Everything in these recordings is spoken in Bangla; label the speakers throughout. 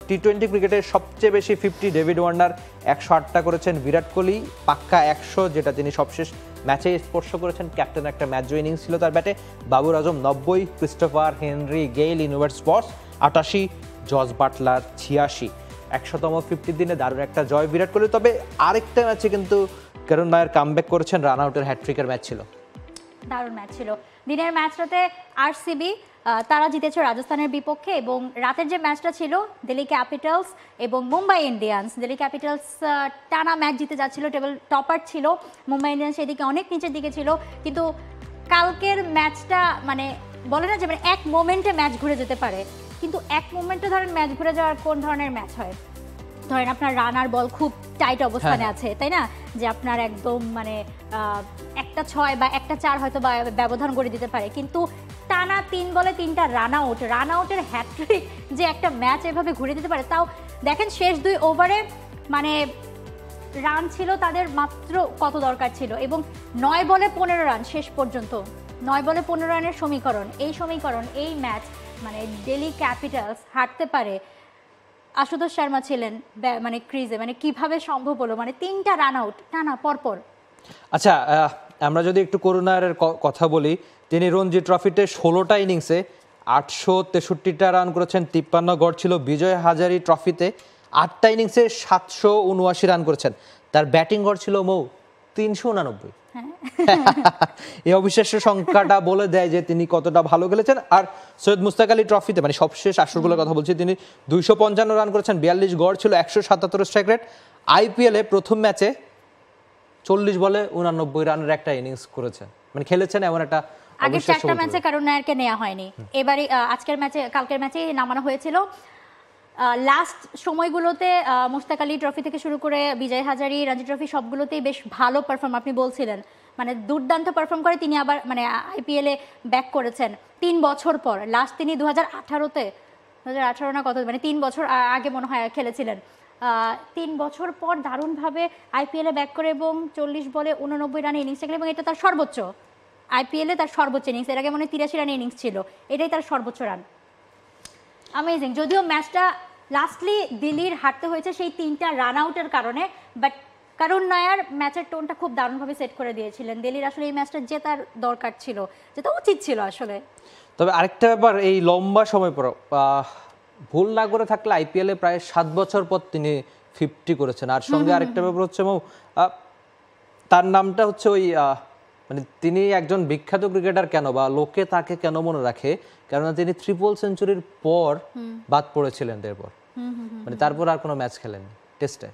Speaker 1: টি-20 ক্রিকেটের সবচেয়ে বেশি 50 ডেভিড ওয়ার্নার 108টা করেছেন, বিরাট কোহলি পাক্কা 100, যেটা তিনি সবশেষ ম্যাচে স্পর্শ করেছেন। ক্যাপ্টেন একটা ম্যাচ জয় ইনিংস ছিল তার ব্যাটে। Babar Azam 90, Christopher, Henry, Gayle, ইনওয়ার্স বস 88, জস বাটলার 86। 100তম 50 দিনে দারুণ একটা জয় বিরাট কোহলি। তবে আরেকটা ম্যাচে কিন্তু করুণ নায়ার কামব্যাক করেছেন, রান আউটের হ্যাটট্রিকের ম্যাচ ছিল।
Speaker 2: দারুণ ম্যাচ ছিল দিনের ম্যাচটাতে। আরসিবি তারা জিতেছে রাজস্থানের বিপক্ষে, এবং রাতের যে ম্যাচটা ছিল দিল্লি ক্যাপিটালস এবং মুম্বাই ইন্ডিয়ান্স, দিল্লি ক্যাপিটালস টানা ম্যাচ জিতে যাচ্ছিল, টেবিল টপার ছিল। মুম্বাই ইন্ডিয়ান্স এদিকে অনেক নিচের দিকে ছিল, কিন্তু কালকের ম্যাচটা মানে বলে না যে মানে এক মোমেন্টে ম্যাচ ঘুরে যেতে পারে, কিন্তু এক মোমেন্টে ধরেন ম্যাচ ঘুরে যাওয়ার কোন ধরনের ম্যাচ হয়? ধরেন আপনার রান আর বল খুব টাইট অবস্থানে আছে, তাই না, যে আপনার একদম মানে একটা 6 বা একটা 4 হয়তো বা ব্যবধান করে দিতে পারে, কিন্তু টানা 3 বলে 3টা রান আউটের হ্যাট্রিক যে একটা ম্যাচ এভাবে ঘুরে দিতে পারে। তাও দেখেন শেষ 2 ওভারে মানে রান ছিল তাদের মাত্র কত দরকার ছিল, এবং 9 বলে 15 রান শেষ পর্যন্ত। 9 বলে 15 রানের সমীকরণ এই ম্যাচ মানে দিল্লি ক্যাপিটালস হারতে পারে। আশুতোষ শর্মা ছিলেন মানে ক্রিজে, মানে কিভাবে সম্ভব হলো, মানে 3টা রান আউট টানা পরপর।
Speaker 1: আচ্ছা, আমরা যদি একটু করুণার কথা বলি, তিনি রঞ্জি ট্রফিতে 16টা ইনিংসে 863টা রান করেছেন, 53 গড় ছিল। বিজয় হাজারি ট্রফিতে 8টা ইনিংসে 779 রান করেছেন, তার ব্যাটিং গড় ছিল 389। এই অবিশ্বাস্য সংখ্যাটা বলে দেয় যে তিনি কতটা ভালো খেলেছেন। আর সৈয়দ মুস্তাক আলী ট্রফিতে মানে সবশেষ আসরগুলোর কথা বলছি, তিনি 255 রান করেছেন, 42 গড় ছিল, 177 স্ট্রাইক রেট। আইপিএলে প্রথম ম্যাচে 40 বলে 89 রানের একটা ইনিংস করেছেন, মানে খেলেছেন এমন একটা।
Speaker 2: আগের 4টা ম্যাচে করুণ নায়ারকে নেওয়া হয়নি, এবারে আজকের ম্যাচে কালকের ম্যাচে নামানো হয়েছিল। লাস্ট সময়গুলোতে মুস্তাক আলী ট্রফি থেকে শুরু করে বিজয় হাজারি, রঞ্জি ট্রফি সবগুলোতেই বেশ ভালো পারফর্ম, আপনি বলছিলেন মানে দুর্দান্ত পারফর্ম করে তিনি আবার মানে আইপিএলে ব্যাক করেছেন 3 বছর পর। লাস্ট তিনি 2018 না কত মানে 3 বছর আগে মনে হয় খেলেছিলেন। 3 বছর পর দারুণভাবে আইপিএলে ব্যাক করে এবং 40 বলে 89 রানে ইনিংসটা খেলে, এবং এটা তার সর্বোচ্চ আইপিএলে, তার সর্বোচ্চ ইনিংস। এর আগে মনে হয় 83 রানের ইনিংস ছিল, এটাই তার সর্বোচ্চ রান। অ্যামেজিং। যদিও ম্যাচটা লাস্টলি দিল্লির হারতে হয়েছে সেই 3টা রান আউটের কারণে, বাট করুণ নায়ার ম্যাচের টোনটা খুব দারুণভাবে সেট করে দিয়েছিলেন। দিল্লির আসলে এই ম্যাচটা জেতার দরকার ছিল, যেটা উচিত ছিল আসলে।
Speaker 1: তবে আরেকটা ব্যাপার, এই লম্বা সময় পর ভুল না করে থাকলে আইপিএলে প্রায় 7 বছর পর তিনি 50 করেছেন। আর সঙ্গে আরেকটা ব্যাপার হচ্ছে তার নামটা হচ্ছে ওই মানে তিনি একজন বিখ্যাত ক্রিকেটার কেন বা লোকে তাকে কেন মনে রাখে, কারণ তিনি ট্রিপল সেঞ্চুরির পর বাদ পড়েছিলেন, এরপর মানে তারপর আর কোনো ম্যাচ খেলেননি টেস্টে।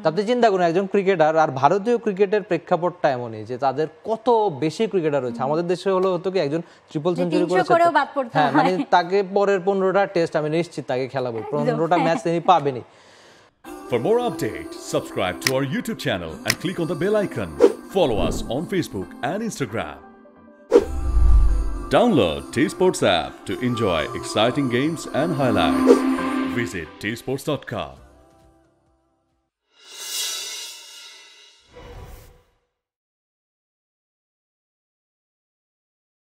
Speaker 1: আপনি চিন্তা করুন, একজন ক্রিকেটার, আর ভারতীয় ক্রিকেটের প্রেক্ষাপটটা এমনই যে তাদের কত বেশি ক্রিকেটার রয়েছে। আমাদের দেশে হতো কি একজন ট্রিপল সেঞ্চুরি করেছে, হ্যাঁ মানে তাকে পরের 15টা টেস্ট আমি নিশ্চিত তাকে খেলাবো, 15টা ম্যাচ তিনি পাবেনই।
Speaker 3: For more updates, subscribe to our YouTube channel and click on the bell icon. Follow us on Facebook and Instagram. Download T-Sports app to enjoy exciting games and highlights. Visit tsports.com.